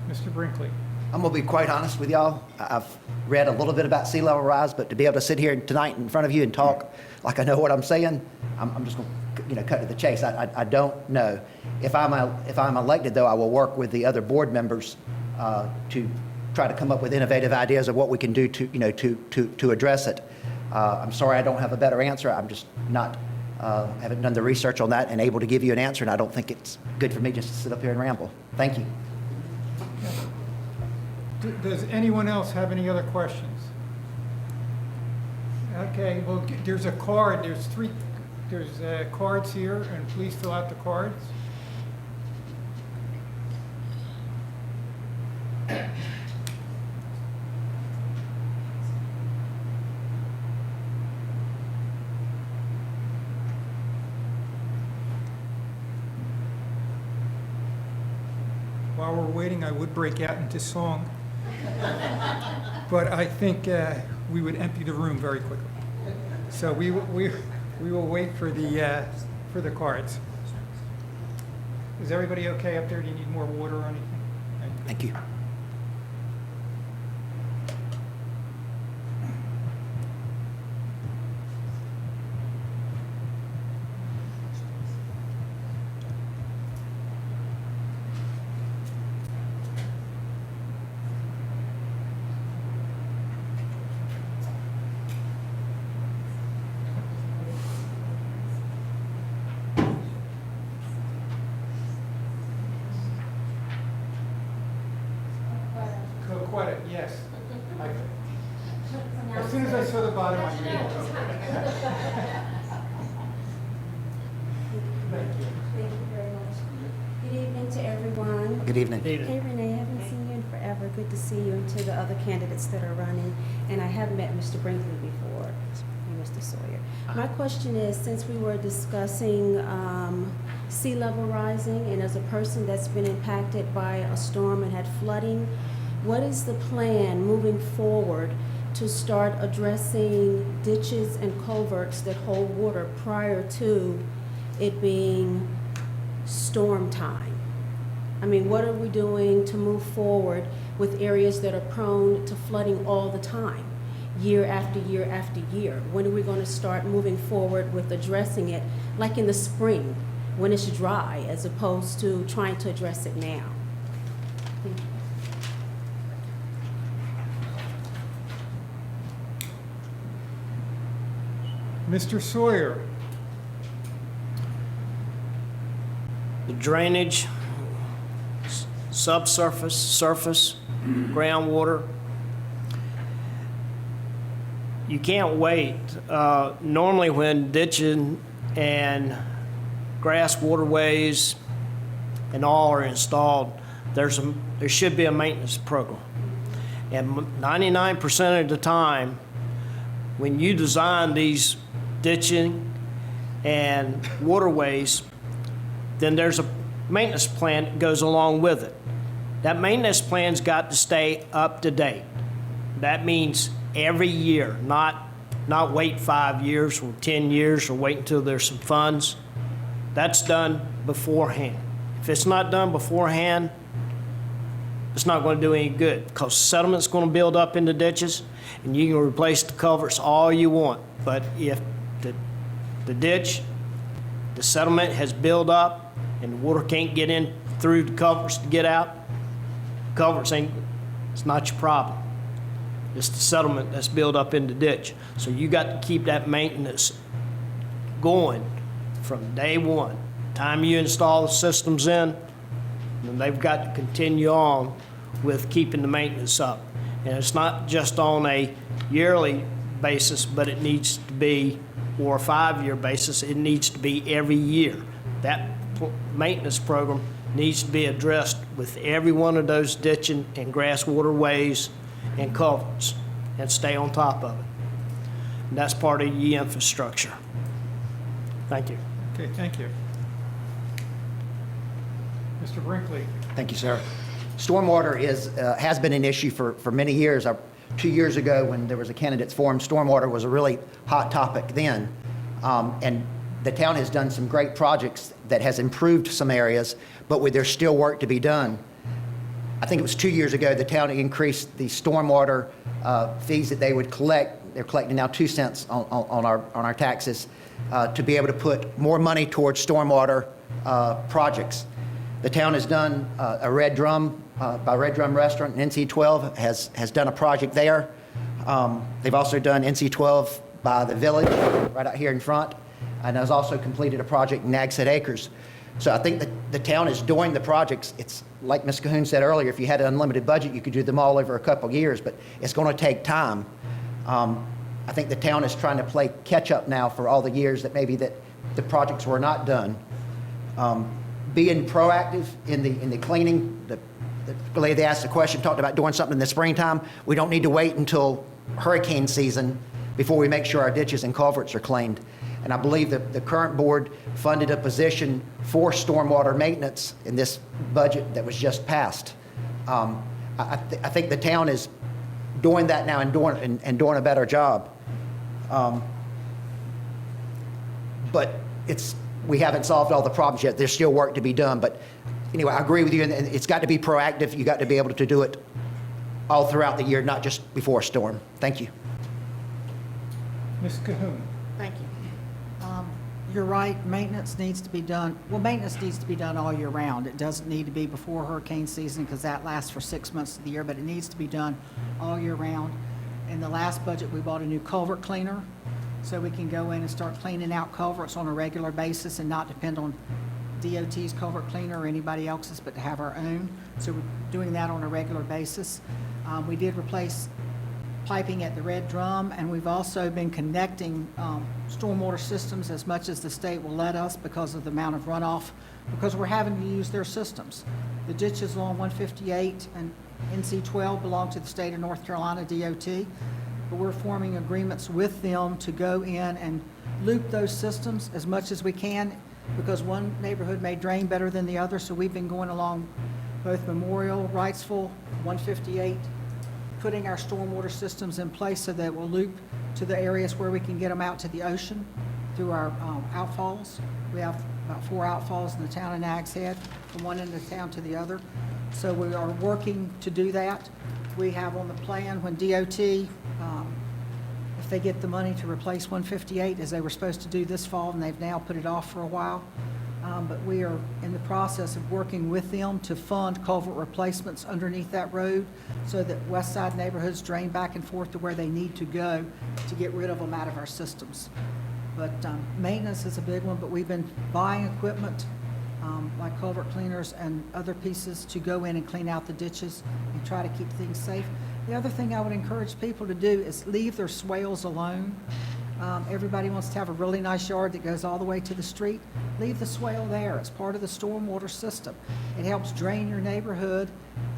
Mr. Brinkley. I'm going to be quite honest with y'all. I've read a little bit about sea level rise, but to be able to sit here tonight in front of you and talk like I know what I'm saying, I'm just going to cut to the chase. I don't know. If I'm elected, though, I will work with the other board members to try to come up with innovative ideas of what we can do to address it. I'm sorry I don't have a better answer. I'm just not haven't done the research on that and able to give you an answer, and I don't think it's good for me just to sit up here and ramble. Thank you. Does anyone else have any other questions? Okay, well, there's a card, there's There's cards here, and please fill out the cards. While we're waiting, I would break out into song, but I think we would empty the room very quickly. So we will wait for the cards. Is everybody okay up there? Do you need more water or anything? Thank you. Coquetta, yes. As soon as I saw the bottom, I knew. Thank you. Thank you very much. Good evening to everyone. Good evening. Hey Renee, I haven't seen you in forever. Good to see you and to the other candidates that are running. And I have met Mr. Brinkley before, and Mr. Sawyer. My question is, since we were discussing sea level rising, and as a person that's been impacted by a storm and had flooding, what is the plan moving forward to start addressing ditches and culverts that hold water prior to it being storm time? I mean, what are we doing to move forward with areas that are prone to flooding all the time, year after year after year? When are we going to start moving forward with addressing it, like in the spring, when it's dry, as opposed to trying to address it now? Thank you. Mr. Sawyer, The drainage, subsurface, surface, groundwater. You can't wait. Normally when ditching and grass waterways and all are installed, there should be a maintenance program. And 99% of the time, when you design these ditching and waterways, then there's a maintenance plan that goes along with it. That maintenance plan's got to stay up to date. That means every year, not wait 5 years or 10 years or wait until there's some funds. That's done beforehand. If it's not done beforehand, it's not going to do any good, because sediment's going to build up in the ditches, and you can replace the culverts all you want. But if the ditch, the sediment has built up, and the water can't get in through the culverts to get out, culverts it's not your problem. It's the sediment that's built up in the ditch. So you got to keep that maintenance going from day one. Time you install the systems in, and they've got to continue on with keeping the maintenance up. And it's not just on a yearly basis, but it needs to be, or a 5-year basis, it needs to be every year. That maintenance program needs to be addressed with every one of those ditching and grass waterways and culverts, and stay on top of it. And that's part of the infrastructure. Thank you. okay, thank you. Mr. Brinkley, Thank you, sir. Stormwater has been an issue for many years. 2 years ago, when there was a candidates forum, stormwater was a really hot topic then. And the town has done some great projects that has improved some areas, but there's still work to be done. I think it was 2 years ago, the town increased the stormwater fees that they would collect. They're collecting now 2 cents on our taxes to be able to put more money towards stormwater projects. The town has done a Red Drum, by Red Drum Restaurant, and NC12 has done a project there. They've also done NC12 by the Village, right out here in front, and has also completed a project in Nags Head Acres. So I think that the town is doing the projects. It's like Ms. Cahoon said earlier, if you had an unlimited budget, you could do them all over a couple of years, but it's going to take time. I think the town is trying to play catch-up now for all the years that maybe that the projects were not done. Being proactive in the cleaning, the lady that asked the question talked about doing something in the springtime. We don't need to wait until hurricane season before we make sure our ditches and culverts are cleaned. And I believe that the current board funded a position for stormwater maintenance in this budget that was just passed. I think the town is doing that now and doing a better job. But we haven't solved all the problems yet. There's still work to be done. But anyway, I agree with you, and it's got to be proactive. You got to be able to do it all throughout the year, not just before a storm. Thank you. Ms. Cahoon. Thank you. You're right, maintenance needs to be done, well, maintenance needs to be done all year round. It doesn't need to be before hurricane season because that lasts for 6 months of the year, but it needs to be done all year round. In the last budget, we bought a new culvert cleaner so we can go in and start cleaning out culverts on a regular basis and not depend on DOT's culvert cleaner or anybody else's, but to have our own. So we're doing that on a regular basis. We did replace piping at the Red Drum, and we've also been connecting stormwater systems as much as the state will let us because of the amount of runoff, because we're having to use their systems. The ditches along 158 and NC 12 belong to the state of North Carolina DOT, but we're forming agreements with them to go in and loop those systems as much as we can, because one neighborhood may drain better than the other, so we've been going along both Memorial, Wrightsville, 158, putting our stormwater systems in place so that we'll loop to the areas where we can get them out to the ocean through our outfalls. We have about 4 outfalls in the town of Nags Head, from one end of the town to the other. So we are working to do that. We have on the plan when DOT, if they get the money to replace 158, as they were supposed to do this fall, and they've now put it off for a while. But we are in the process of working with them to fund culvert replacements underneath that road so that west side neighborhoods drain back and forth to where they need to go to get rid of them out of our systems. But maintenance is a big one, but we've been buying equipment like culvert cleaners and other pieces to go in and clean out the ditches and try to keep things safe. The other thing I would encourage people to do is leave their swales alone. Everybody wants to have a really nice yard that goes all the way to the street. Leave the swale there. It's part of the stormwater system. It helps drain your neighborhood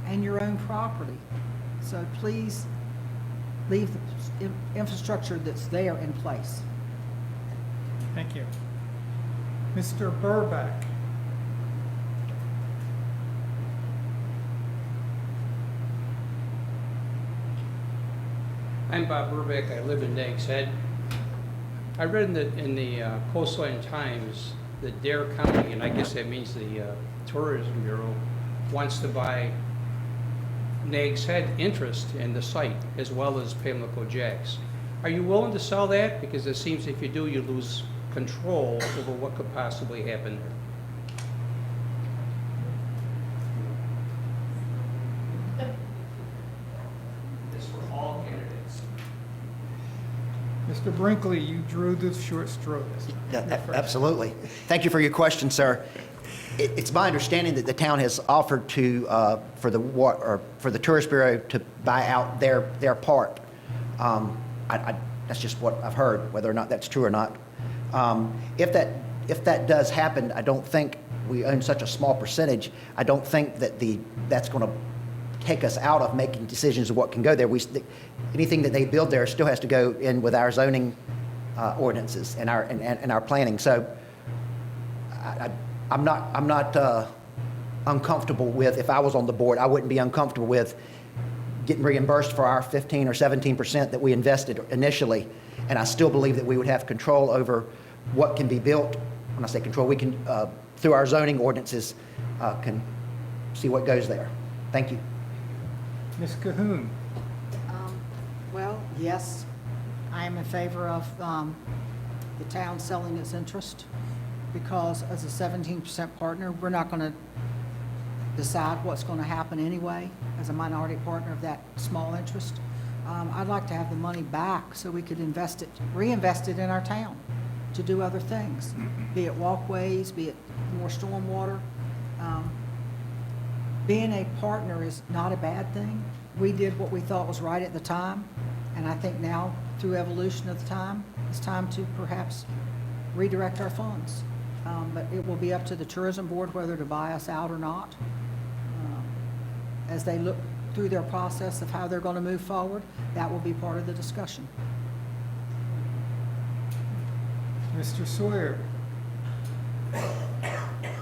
and your own property. So please leave the infrastructure that's there in place. Thank you. Mr. Burback. I'm Bob Burbeck. I live in Nags Head. I read in the Coastline Times that Dare County, and I guess that means the Tourism Bureau, wants to buy Nags Head interest in the site as well as Pamlico Jacks. Are you willing to sell that? Because it seems if you do, you lose control over what could possibly happen there. This for all candidates. Mr. Brinkley, you drew the short straws. Yeah, absolutely. Thank you for your question, sir. It's my understanding that the town has offered to, for the Tourist Bureau to buy out their part. That's just what I've heard, whether or not that's true or not. If that does happen, I don't think we own such a small percentage. I don't think that that's going to take us out of making decisions of what can go there. Anything that they build there still has to go in with our zoning ordinances and our planning. So I'm not uncomfortable with, if I was on the board, I wouldn't be uncomfortable with getting reimbursed for our 15 or 17% that we invested initially. And I still believe that we would have control over what can be built. When I say control, we can, through our zoning ordinances, can see what goes there. Thank you. Ms. Cahoon. Well, yes, I am in favor of the town selling its interest, because as a 17% partner, we're not going to decide what's going to happen anyway, as a minority partner of that small interest. I'd like to have the money back so we could reinvest it in our town to do other things, be it walkways, be it more stormwater. Being a partner is not a bad thing. We did what we thought was right at the time, and I think now, through evolution of the time, it's time to perhaps redirect our funds. But it will be up to the tourism board whether to buy us out or not. As they look through their process of how they're going to move forward, that will be part of the discussion. Mr. Sawyer?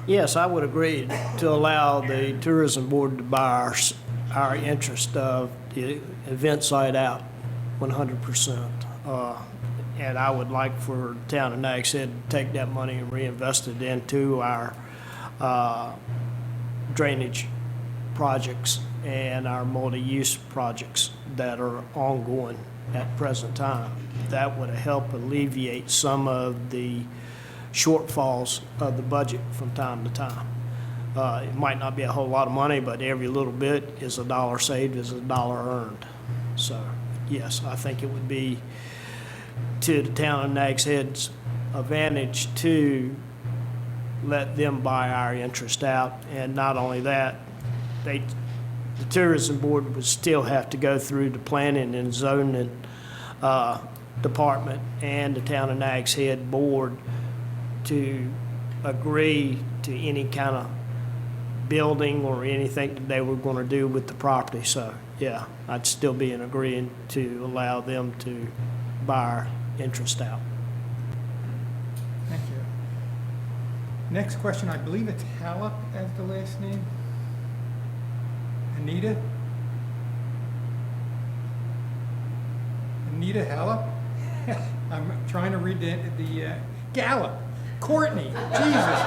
Yes, I would agree to allow the tourism board to buy our interest of the event site out 100%. And I would like for the town of Nags Head to take that money and reinvest it into our drainage projects and our multi-use projects that are ongoing at present time. That would help alleviate some of the shortfalls of the budget from time to time. It might not be a whole lot of money, but every little bit is a dollar saved, is a dollar earned. So, yes, I think it would be to the town of Nags Head's advantage to let them buy our interest out. And not only that, the tourism board would still have to go through the planning and zoning department and the town of Nags Head board to agree to any kind of building or anything that they were going to do with the property. So, yeah, I'd still be in agreeing to allow them to buy our interest out. Thank you. Next question, I believe it's Halleck as the last name. Anita? Anita Halleck? I'm trying to read the Gallup. Courtney, Jesus.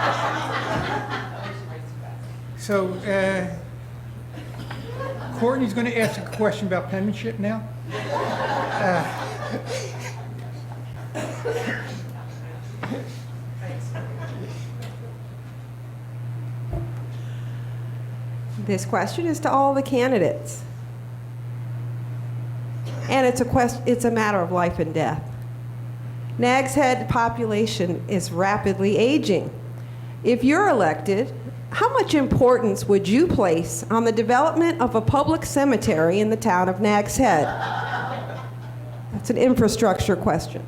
So, Courtney's going to ask a question about penmanship now. This question is to all the candidates. And it's a matter of life and death. Nags Head population is rapidly aging. If you're elected, how much importance would you place on the development of a public cemetery in the town of Nags Head? That's an infrastructure question.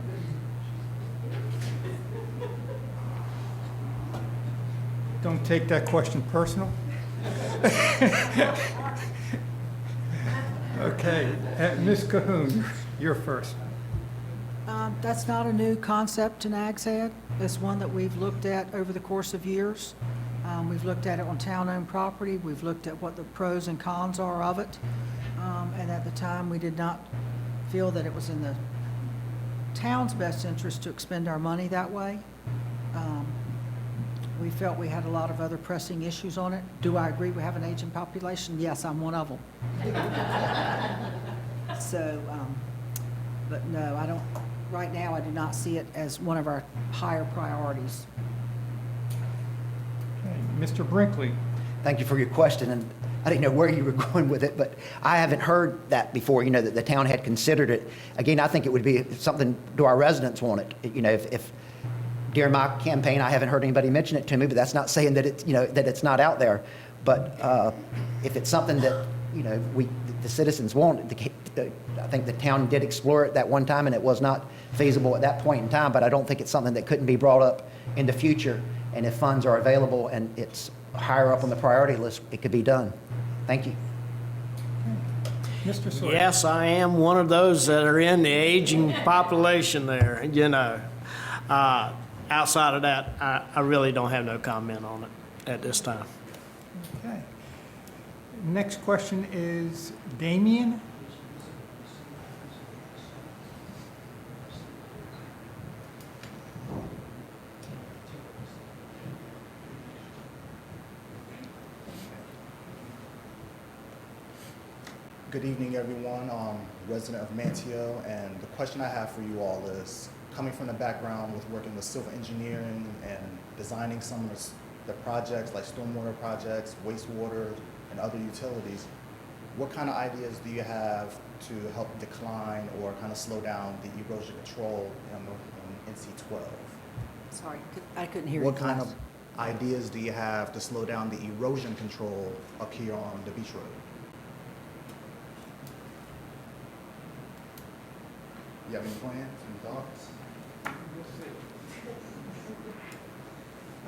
Don't take that question personal. Okay, Ms. Cahoon, you're first. That's not a new concept to Nags Head. It's one that we've looked at over the course of years. We've looked at it on town-owned property. We've looked at what the pros and cons are of it. And at the time, we did not feel that it was in the town's best interest to expend our money that way. We felt we had a lot of other pressing issues on it. Do I agree we have an aging population? Yes, I'm one of them. So, but no, I don't, right now, I do not see it as one of our higher priorities. Okay, Mr. Brinkley. Thank you for your question, and I didn't know where you were going with it, but I haven't heard that before, that the town had considered it. Again, I think it would be something, do our residents want it? If during my campaign, I haven't heard anybody mention it to me, but that's not saying that it's, that it's not out there. But if it's something that, the citizens want, I think the town did explore it that one time, and it was not feasible at that point in time, but I don't think it's something that couldn't be brought up in the future. And if funds are available and it's higher up on the priority list, it could be done. Thank you. Mr. Sawyer. Yes, I am one of those that are in the aging population there, Outside of that, I really don't have no comment on it at this time. Okay. Next question is Damien. Good evening, everyone. Resident of Manteo, and the question I have for you all is, coming from the background with working with civil engineering and designing some of the projects like stormwater projects, wastewater, and other utilities, what kind of ideas do you have to help decline or kind of slow down the erosion control in NC12? Sorry, I couldn't hear you. What kind of ideas do you have to slow down the erosion control up here on the beach road? You have any plans, any thoughts?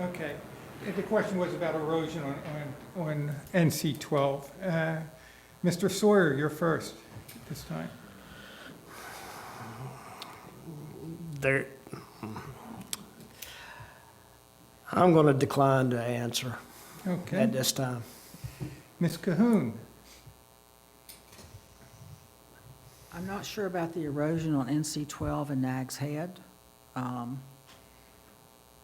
Okay. The question was about erosion on NC 12. Mr. Sawyer, you're first this time. There, I'm going to decline to answer Okay. at this time. Ms. Cahoon? I'm not sure about the erosion on NC 12 and Nags Head.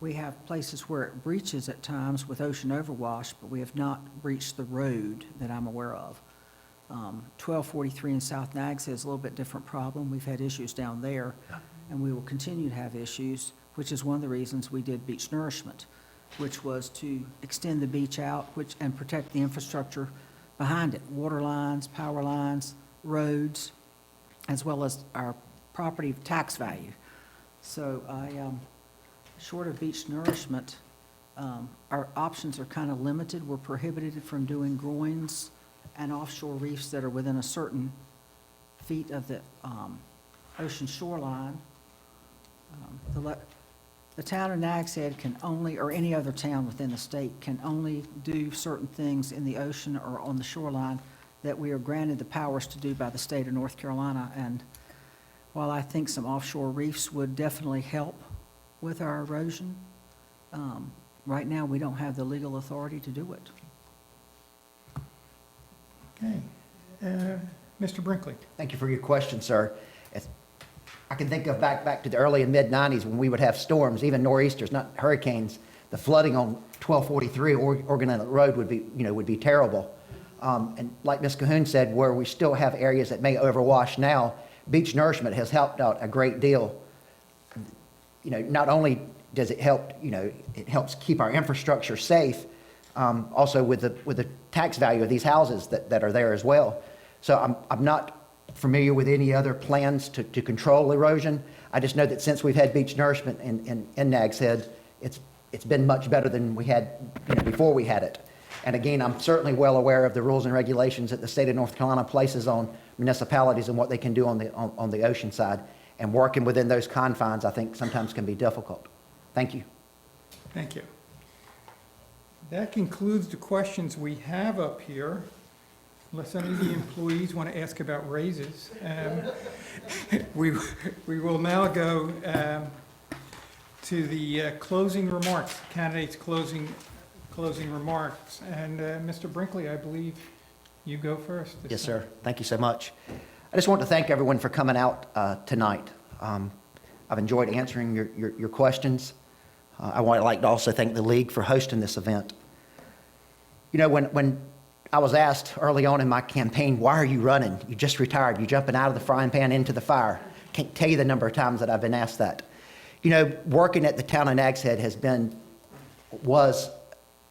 We have places where it breaches at times with ocean overwash, but we have not breached the road that I'm aware of. 1243 in South Nags Head is a little bit different problem. We've had issues down there, and we will continue to have issues, which is one of the reasons we did beach nourishment, which was to extend the beach out and protect the infrastructure behind it, water lines, power lines, roads, as well as our property tax value. So short of beach nourishment, our options are kind of limited. We're prohibited from doing groins and offshore reefs that are within a certain feet of the ocean shoreline. The town of Nags Head can only, or any other town within the state, can only do certain things in the ocean or on the shoreline that we are granted the powers to do by the state of North Carolina. And while I think some offshore reefs would definitely help with our erosion, right now we don't have the legal authority to do it. Okay. Mr. Brinkley? Thank you for your question, sir. I can think of back to the early and mid-'90s when we would have storms, even nor'easters, not hurricanes. The flooding on 1243 Oregon Inlet Road would be terrible. And like Ms. Cahoon said, where we still have areas that may overwash now, beach nourishment has helped out a great deal. Not only does it help, it helps keep our infrastructure safe, also with the tax value of these houses that are there as well. So I'm not familiar with any other plans to control erosion. I just know that since we've had beach nourishment in Nags Head, it's been much better than we had before we had it. And again, I'm certainly well aware of the rules and regulations that the state of North Carolina places on municipalities and what they can do on the ocean side. And working within those confines, I think, sometimes can be difficult. Thank you. Thank you. That concludes the questions we have up here. Unless any of the employees want to ask about raises. We will now go to the closing remarks, candidates' closing remarks. And Mr. Brinkley, I believe you go first. Yes, sir. Thank you so much. I just want to thank everyone for coming out tonight. I've enjoyed answering your questions. I would like to also thank the League for hosting this event. When I was asked early on in my campaign, why are you running? You just retired. You're jumping out of the frying pan into the fire. Can't tell you the number of times that I've been asked that. Working at the town of Nags Head was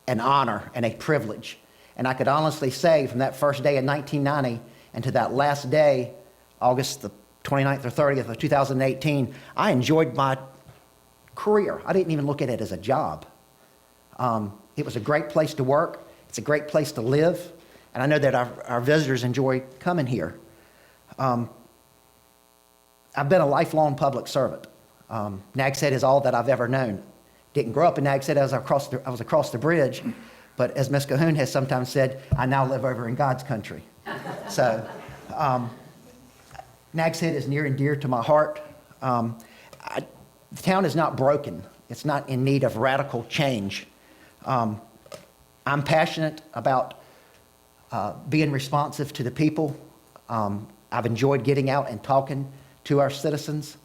an honor and a privilege. And I could honestly say from that first day in 1990 and to that last day, August the 29th or 30th of 2018, I enjoyed my career. I didn't even look at it as a job. It was a great place to work. It's a great place to live. And I know that our visitors enjoy coming here. I've been a lifelong public servant. Nags Head is all that I've ever known. Didn't grow up in Nags Head. I was across the bridge. But as Ms. Cahoon has sometimes said, I now live over in God's country. So Nags Head is near and dear to my heart. The town is not broken. It's not in need of radical change. I'm passionate about being responsive to the people. I've enjoyed getting out and talking to our citizens,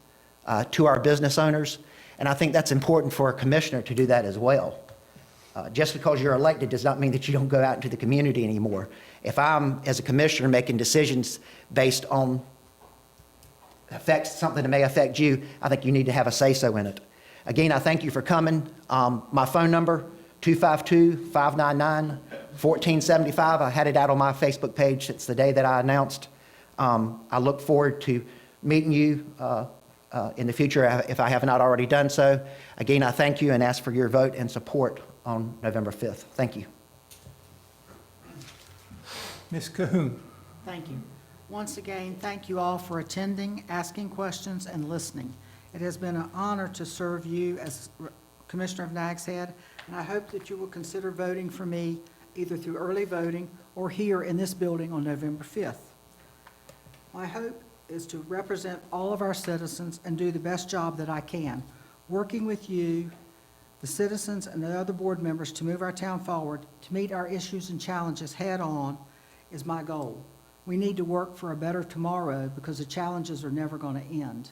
to our business owners, and I think that's important for a commissioner to do that as well. Just because you're elected does not mean that you don't go out into the community anymore. If I'm, as a commissioner, making decisions based on something that may affect you, I think you need to have a say-so in it. Again, I thank you for coming. My phone number, 252-599-1475. I had it out on my Facebook page since the day that I announced. I look forward to meeting you in the future if I have not already done so. Again, I thank you and ask for your vote and support on November 5th. Thank you. Ms. Cahoon. Thank you. Once again, thank you all for attending, asking questions, and listening. It has been an honor to serve you as Commissioner of Nags Head. and I hope that you will consider voting for me either through early voting or here in this building on November 5th. My hope is to represent all of our citizens and do the best job that I can, working with you, the citizens, and the other board members to move our town forward, to meet our issues and challenges head-on is my goal. We need to work for a better tomorrow because the challenges are never going to end.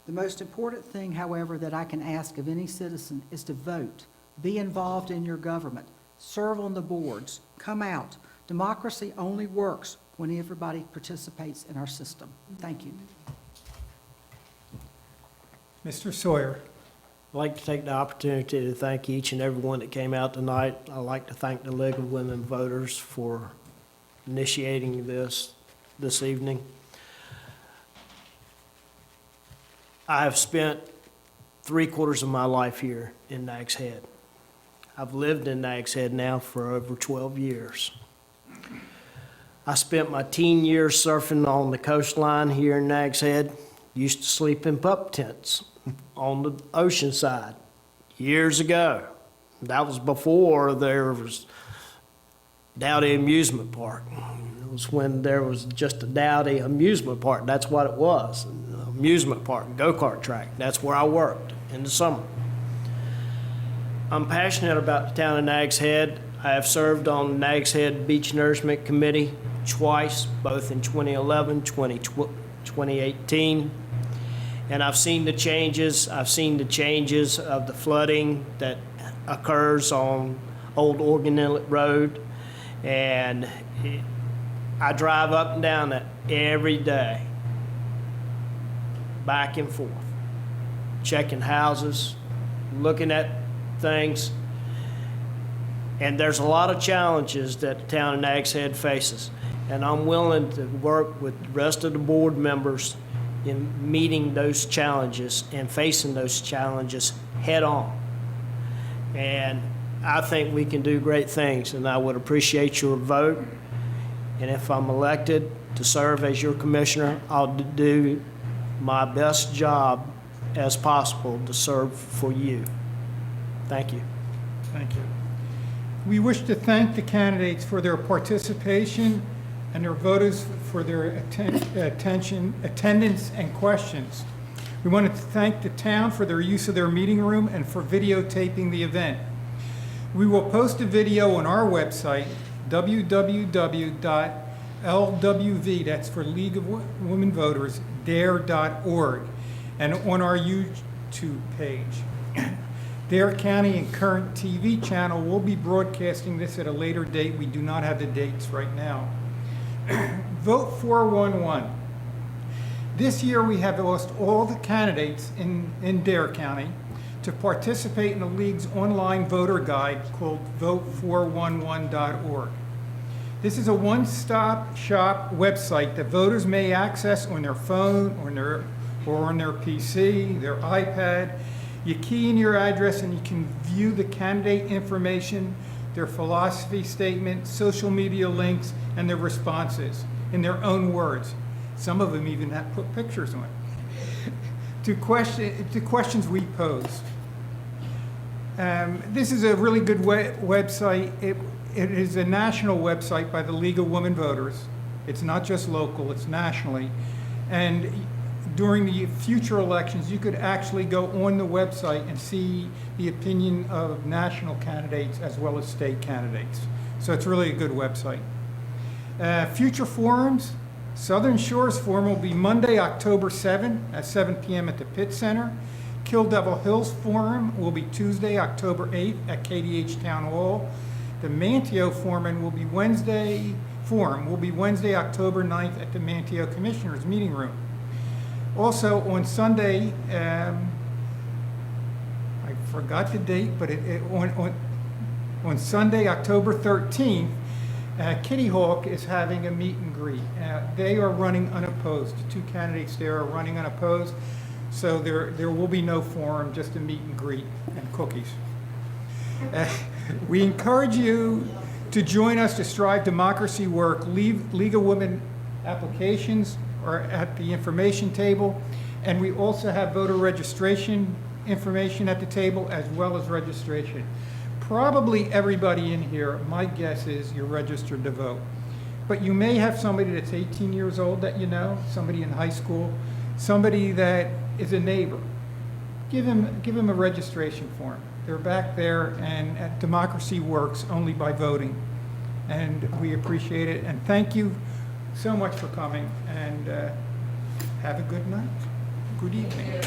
The most important thing, however, that I can ask of any citizen is to vote, be involved in your government, serve on the boards, come out. Democracy only works when everybody participates in our system. Thank you. Mr. Sawyer. I'd like to take the opportunity to thank each and every one that came out tonight. I'd like to thank the League of Women Voters for initiating this evening. I have spent 3/4 of my life here in Nags Head. I've lived in Nags Head now for over 12 years. I spent my teen years surfing on the coastline here in Nags Head. Used to sleep in pup tents on the ocean side years ago. That was before there was Dowdy Amusement Park. It was when there was just a Dowdy Amusement Park. That's what it was, an amusement park, go-kart track. That's where I worked in the summer. I'm passionate about the town of Nags Head. I have served on the Nags Head Beach Nourishment Committee twice, both in 2011, 2018. And I've seen the changes. I've seen the changes of the flooding that occurs on Old Oregon Inlet Road. And I drive up and down that every day, back and forth, checking houses, looking at things. And there's a lot of challenges that the town of Nags Head faces. And I'm willing to work with the rest of the board members in meeting those challenges and facing those challenges head on. And I think we can do great things, and I would appreciate your vote. And if I'm elected to serve as your commissioner, I'll do my best job as possible to serve for you. Thank you. Thank you. We wish to thank the candidates for their participation and their voters for their attendance and questions. We want to thank the town for their use of their meeting room and for videotaping the event. We will post a video on our website, www.lwv, that's for League of Women Voters, dare.org, and on our YouTube page. Dare County and Current TV channel will be broadcasting this at a later date. We do not have the dates right now. Vote 411. This year we have asked all the candidates in Dare County to participate in the League's online voter guide called vote411.org. This is a one-stop shop website that voters may access on their phone or on their PC, their iPad. You key in your address and you can view the candidate information, their philosophy statement, social media links, and their responses in their own words. Some of them even have put pictures on it. to questions we posed. This is a really good website. It is a national website by the League of Women Voters. It's not just local, it's nationally. And during the future elections, you could actually go on the website and see the opinion of national candidates as well as state candidates. So it's really a good website. Future forums, Southern Shores Forum will be Monday, October 7 at 7 p.m. at the Pitt Center. Kill Devil Hills Forum will be Tuesday, October 8th at KDH Town Hall. The Manteo Forum will be Wednesday, October 9th at the Manteo Commissioners Meeting Room. Also on Sunday, I forgot the date, but on Sunday, October 13th, Kitty Hawk is having a meet and greet. They are running unopposed. The two candidates there are running unopposed, so there will be no forum, just a meet and greet and cookies. We encourage you to join us to strive democracy work. League of Women applications are at the information table, and we also have voter registration information at the table as well as registration. Probably everybody in here, my guess is you're registered to vote. But you may have somebody that's 18 years old that you know, somebody in high school, somebody that is a neighbor. Give him a registration form. They're back there, and democracy works only by voting. And we appreciate it, and thank you so much for coming, and have a good night. Good evening.